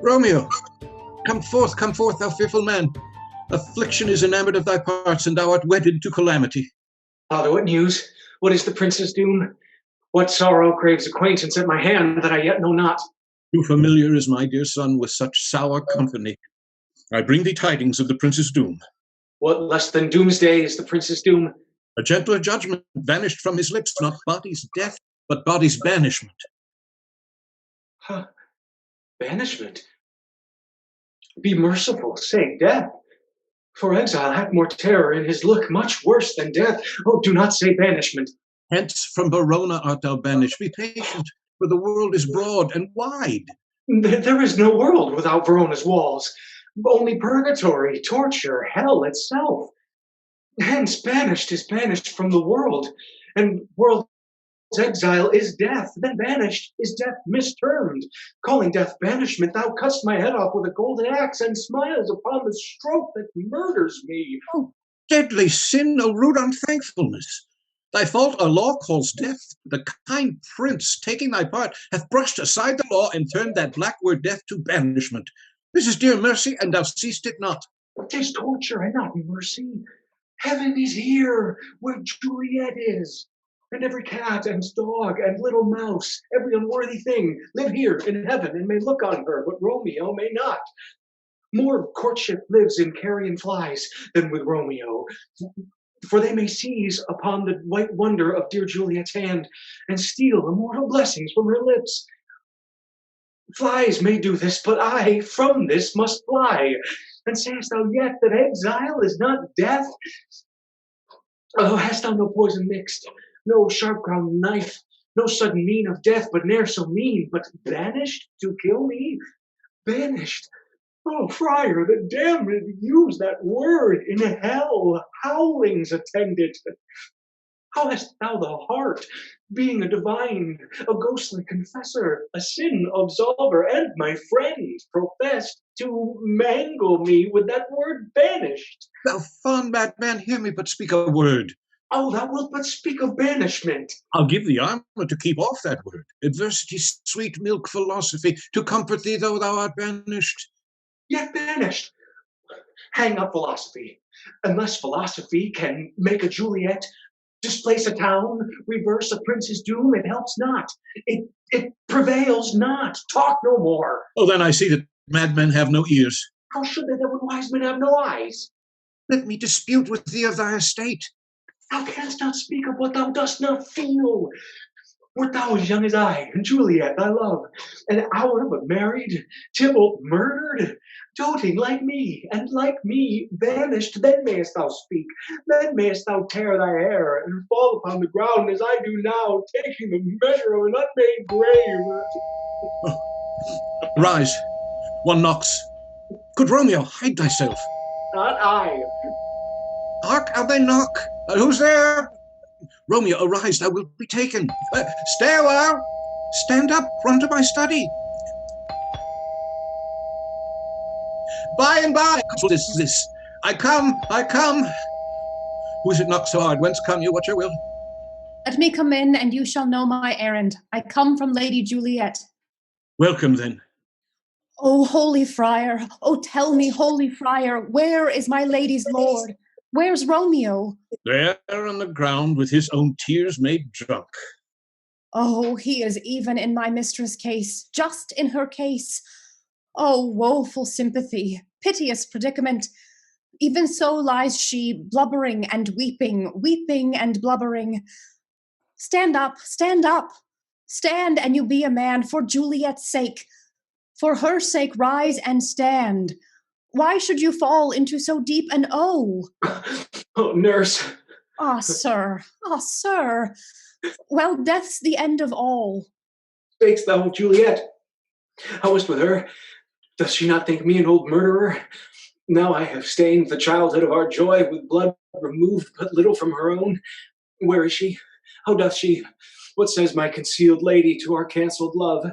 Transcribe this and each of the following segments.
Romeo, come forth, thou fearful man. Affliction is enamoured of thy parts, and thou art wedded to calamity. Father, what news? What is the prince's doom? What sorrow craves acquaintance at my hand that I yet know not? Too familiar is my dear son with such sour company. I bring thee tidings of the prince's doom. What less than doomsday is the prince's doom? A gentler judgment vanished from his lips, not body's death, but body's banishment. Huh. Banishment? Be merciful, say death. For exile hath more terror in his look, much worse than death. Oh, do not say banishment. Hence from Verona art thou banished. Be patient, for the world is broad and wide. There is no world without Verona's walls. Only purgatory, torture, hell itself. Hence banished is banished from the world, and world's exile is death. Then banished is death mistermed. Calling death banishment, thou cutt'st my head off with a golden axe, and smiles upon the stroke that murders me. Oh, deadly sin, O rude unthankfulness! Thy fault our law calls death. The kind prince, taking thy part, hath brushed aside the law and turned that black word death to banishment. This is dear mercy, and thou seest it not. 'Tis torture and not mercy. Heaven is here, where Juliet is. And every cat and dog and little mouse, every unworthy thing, live here in heaven and may look on her, but Romeo may not. More courtship lives in carrion flies than with Romeo, for they may seize upon the white wonder of dear Juliet's hand and steal immortal blessings from her lips. Flies may do this, but I from this must fly. And sayest thou yet that exile is not death? Oh, hast thou no poison mixed, no sharp-crowned knife, no sudden mean of death, but ne'er so mean, but banished to kill me? Banished? Oh, friar, the damned use that word in hell. Howlings attend it. How hast thou the heart, being a divine, a ghostly confessor, a sin absolver, and my friend, professed to mangle me with that word banished? Thou fond madman, hear me but speak a word. Oh, thou wilt but speak of banishment. I'll give thee armour to keep off that word. Adversity's sweet milk philosophy, to comfort thee though thou art banished. Yet banished. Hang up philosophy. Unless philosophy can make a Juliet, displace a town, reverse a prince's doom, it helps not. It prevails not. Talk no more. Oh, then I see that madmen have no ears. How should they that when wise men have no eyes? Let me dispute with thee of thy estate. Thou canst not speak of what thou dost not feel. Wert thou as young as I, and Juliet thy love, an hour but married, Tybalt murdered, doting like me, and like me banished, then mayest thou speak, then mayest thou tear thy hair, and fall upon the ground as I do now, taking the measure of an unmade grave. Oh. Rise, one knocks. Good Romeo, hide thyself. Not I. Hark, how they knock. Who's there? Romeo, arise, thou wilt be taken. Stay a while. Stand up, run to my study. By and by. What is this? I come. Who is it knocks so hard? Whence come you? What's your will? Let me come in, and you shall know my errand. I come from Lady Juliet. Welcome, then. Oh, holy friar, oh, tell me, holy friar, where is my lady's lord? Where's Romeo? There on the ground with his own tears made drunk. Oh, he is even in my mistress' case, just in her case. Oh, woeful sympathy, piteous predicament. Even so lies she, blubbering and weeping, weeping and blubbering. Stand up, stand up. Stand, and you be a man, for Juliet's sake. For her sake, rise and stand. Why should you fall into so deep an oh? Oh, nurse. Ah, sir, ah, sir. Well, death's the end of all. Spakest thou of Juliet? How is't with her? Does she not think me an old murderer? Now I have stained the childhood of our joy with blood removed but little from her own. Where is she? How doth she? What says my concealed lady to our cancelled love?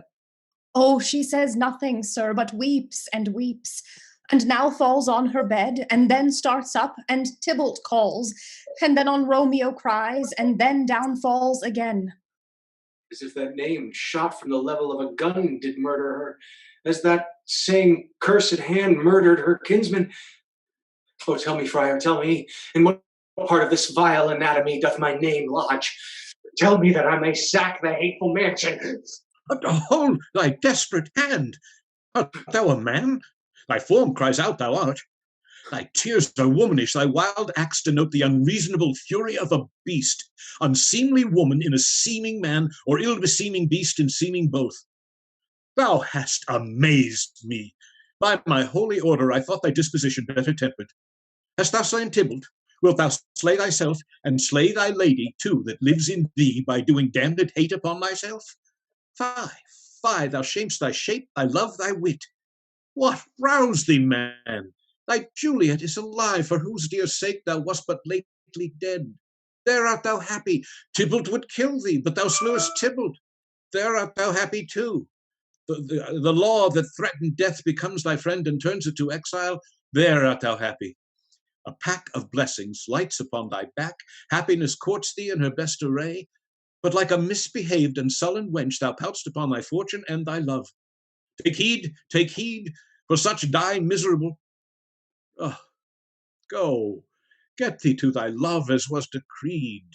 Oh, she says nothing, sir, but weeps and weeps, and now falls on her bed, and then starts up, and Tybalt calls, and then on Romeo cries, and then down falls again. As if that name, shot from the level of a gun, did murder her, as that same cursed hand murdered her kinsman. Oh, tell me, friar, tell me, in what part of this vile anatomy doth my name lodge? Tell me that I may sack the hateful mansion. Hold thy desperate hand. Art thou a man? Thy form cries out thou art. Thy tears are womanish, thy wild acts denote the unreasonable fury of a beast, unseemly woman in a seeming man, or ill-beseeming beast in seeming both. Thou hast amazed me. By my holy order, I thought thy disposition better tempered. Hast thou slain Tybalt? Wilt thou slay thyself, and slay thy lady too, that lives in thee, by doing damned hate upon thyself? Fie, fie, thou shamest thy shape, thy love, thy wit. What roused thee, man? Thy Juliet is alive, for whose dear sake thou wast but lately dead. There art thou happy. Tybalt would kill thee, but thou slewest Tybalt. There art thou happy too. The law that threatened death becomes thy friend and turns it to exile. There art thou happy. A pack of blessings lights upon thy back. Happiness courts thee in her best array. But like a misbehaved and sullen wench, thou pout'st upon thy fortune and thy love. Take heed, for such die miserable. Oh, go, get thee to thy love as was decreed.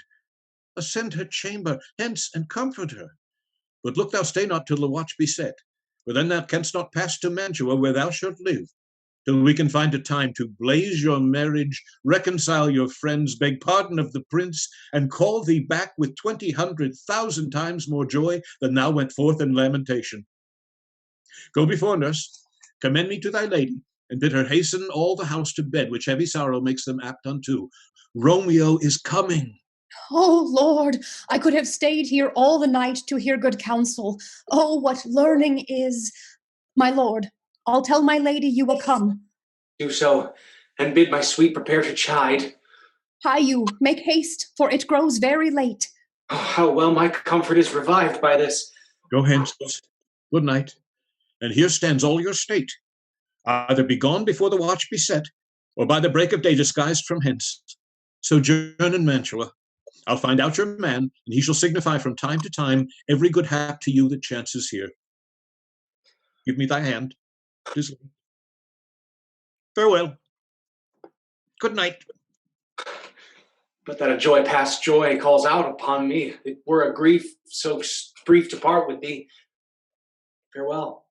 Ascend her chamber, hence, and comfort her. But look thou stay not till the watch be set, for then thou canst not pass to Mantua, where thou shalt live, till we can find a time to blaze your marriage, reconcile your friends, beg pardon of the prince, and call thee back with 200,000 times more joy than thou went forth in lamentation. Go before, nurse, commend me to thy lady, and bid her hasten all the house to bed, which heavy sorrow makes them apt unto. Romeo is coming. Oh, Lord, I could have stayed here all the night to hear good counsel. Oh, what learning is! My lord, I'll tell my lady you will come. Do so, and bid my sweet prepare to chide. Hie you, make haste, for it grows very late. Oh, how well my comfort is revived by this. Go hence. Good night. And here stands all your state. Either be gone before the watch be set, or by the break of day disguised from hence. Sojourn in Mantua. I'll find out your man, and he shall signify from time to time every good hap to you that chances here. Give me thy hand. Farewell. Good night. But that a joy past joy calls out upon me. It were a grief so brief to part with thee. Farewell.